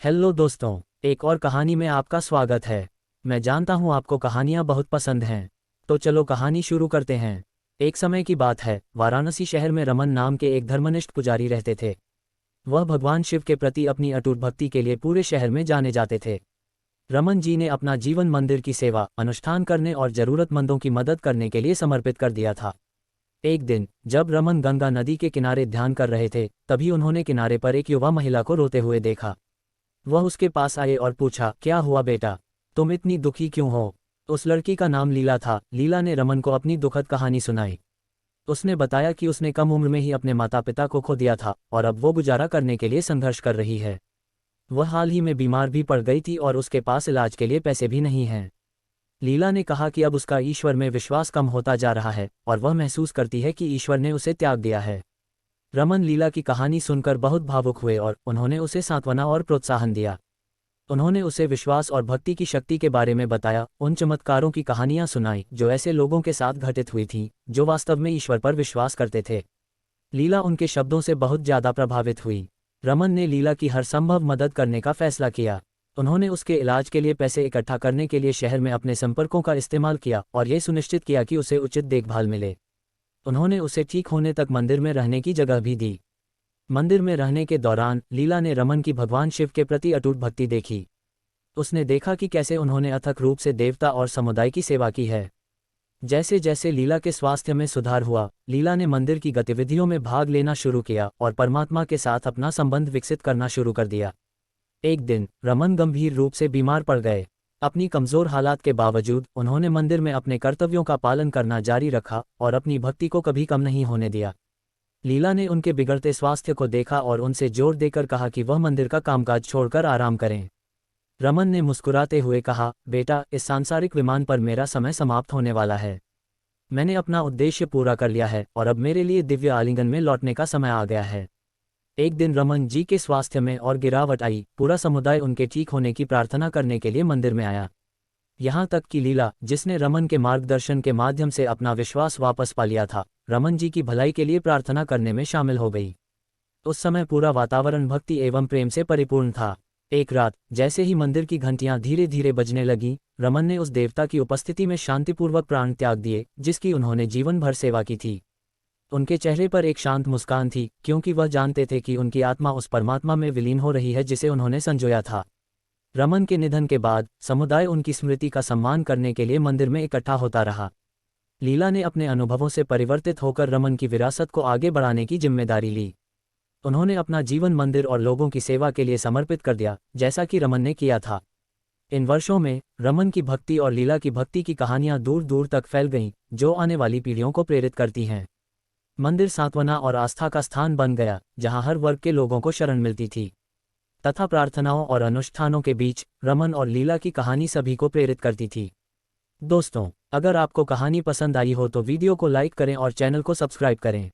Hello दोस्तों, एक और कहानी में आपका स्वागत है। मैं जानता हूँ आपको कहानियाँ बहुत पसंद हैं। तो चलो कहानी शुरू करते हैं। एक समय की बात है, वाराणसी शहर में रमन नाम के एक धर्मनिष्ठ पुजारी रहते थे। वह भगवान शिव के प्रति अपनी अटूट भक्ति के लिए पूरे शहर में जाने जाते थे। रमन जी ने अपना जीवन मंदिर की सेवा, अनुष्ठान करने और जरूरतमंदों की मदद करने के लिए समर्पित कर दिया था। एक दिन जब रमन गंगा नदी के किनारे ध्यान कर रहे थे, तभी उन्होंने किनारे पर एक युवा महिला को रोते हुए देखा। वह उसके पास आए और पूछा, क्या हुआ बेटा, तुम इतनी दुखी क्यों हो? उस लड़की का नाम लीला था। लीला ने रमन को अपनी दुखद कहानी सुनाई। उसने बताया कि उसने कम उम्र में ही अपने माता पिता को खो दिया था और अब वो गुजारा करने के लिए संघर्ष कर रही है। वह हाल ही में बीमार भी पड़ गई थी और उसके पास इलाज के लिए पैसे भी नहीं हैं। लीला ने कहा कि अब उसका ईश्वर में विश्वास कम होता जा रहा है और वह महसूस करती है कि ईश्वर ने उसे त्याग दिया है। रमन लीला की कहानी सुनकर बहुत भावुक हुए और उन्होंने उसे सांत्वना और प्रोत्साहन दिया। उन्होंने उसे विश्वास और भक्ति की शक्ति के बारे में बताया, उन चमत्कारों की कहानियां सुनाई जो ऐसे लोगों के साथ घटित हुई थीं जो वास्तव में ईश्वर पर विश्वास करते थे। लीला उनके शब्दों से बहुत ज्यादा प्रभावित हुई। रमन ने लीला की हर संभव मदद करने का फैसला किया। उन्होंने उसके इलाज के लिए पैसे इकट्ठा करने के लिए शहर में अपने संपर्कों का इस्तेमाल किया और ये सुनिश्चित किया कि उसे उचित देखभाल मिले। उन्होंने उसे ठीक होने तक मंदिर में रहने की जगह भी दी। मंदिर में रहने के दौरान लीला ने रमन की भगवान शिव के प्रति अटूट भक्ति देखी। उसने देखा कि कैसे उन्होंने अथक रूप से देवता और समुदाय की सेवा की है। जैसे जैसे लीला के स्वास्थ्य में सुधार हुआ, लीला ने मंदिर की गतिविधियों में भाग लेना शुरू किया और परमात्मा के साथ अपना संबंध विकसित करना शुरू कर दिया। एक दिन रमन गंभीर रूप से बीमार पड़ गए। अपनी कमजोर हालात के बावजूद उन्होंने मंदिर में अपने कर्तव्यों का पालन करना जारी रखा और अपनी भक्ति को कभी कम नहीं होने दिया। लीला ने उनके बिगड़ते स्वास्थ्य को देखा और उनसे जोर देकर कहा कि वह मंदिर का कामकाज छोड़कर आराम करें। रमन ने मुस्कुराते हुए कहा, बेटा, इस सांसारिक विमान पर मेरा समय समाप्त होने वाला है। मैंने अपना उद्देश्य पूरा कर लिया है और अब मेरे लिए दिव्य आलिंगन में लौटने का समय आ गया है। एक दिन रमन जी के स्वास्थ्य में और गिरावट आई। पूरा समुदाय उनके ठीक होने की प्रार्थना करने के लिए मंदिर में आया। यहाँ तक कि लीला, जिसने रमन के मार्गदर्शन के माध्यम से अपना विश्वास वापस पा लिया था, रमन जी की भलाई के लिए प्रार्थना करने में शामिल हो गई। उस समय पूरा वातावरण भक्ति एवं प्रेम से परिपूर्ण था। एक रात जैसे ही मंदिर की घंटियां धीरे धीरे बजने लगीं, रमन ने उस देवता की उपस्थिति में शांतिपूर्वक प्राण त्याग दिए जिसकी उन्होंने जीवन भर सेवा की थी। उनके चेहरे पर एक शांत मुस्कान थी, क्योंकि वह जानते थे कि उनकी आत्मा उस परमात्मा में विलीन हो रही है जिसे उन्होंने संजोया था। रमन के निधन के बाद समुदाय उनकी स्मृति का सम्मान करने के लिए मंदिर में इकट्ठा होता रहा। लीला ने अपने अनुभवों से परिवर्तित होकर रमन की विरासत को आगे बढ़ाने की जिम्मेदारी ली। उन्होंने अपना जीवन मंदिर और लोगों की सेवा के लिए समर्पित कर दिया, जैसा कि रमन ने किया था। इन वर्षों में रमन की भक्ति और लीला की भक्ति की कहानियां दूर दूर तक फैल गईं, जो आने वाली पीढ़ियों को प्रेरित करती हैं। मंदिर सांत्वना और आस्था का स्थान बन गया, जहां हर वर्ग के लोगों को शरण मिलती थी। तथा प्रार्थनाओं और अनुष्ठानों के बीच रमन और लीला की कहानी सभी को प्रेरित करती थी। दोस्तों, अगर आपको कहानी पसंद आई हो तो वीडियो को लाइक करें और चैनल को सब्सक्राइब करें।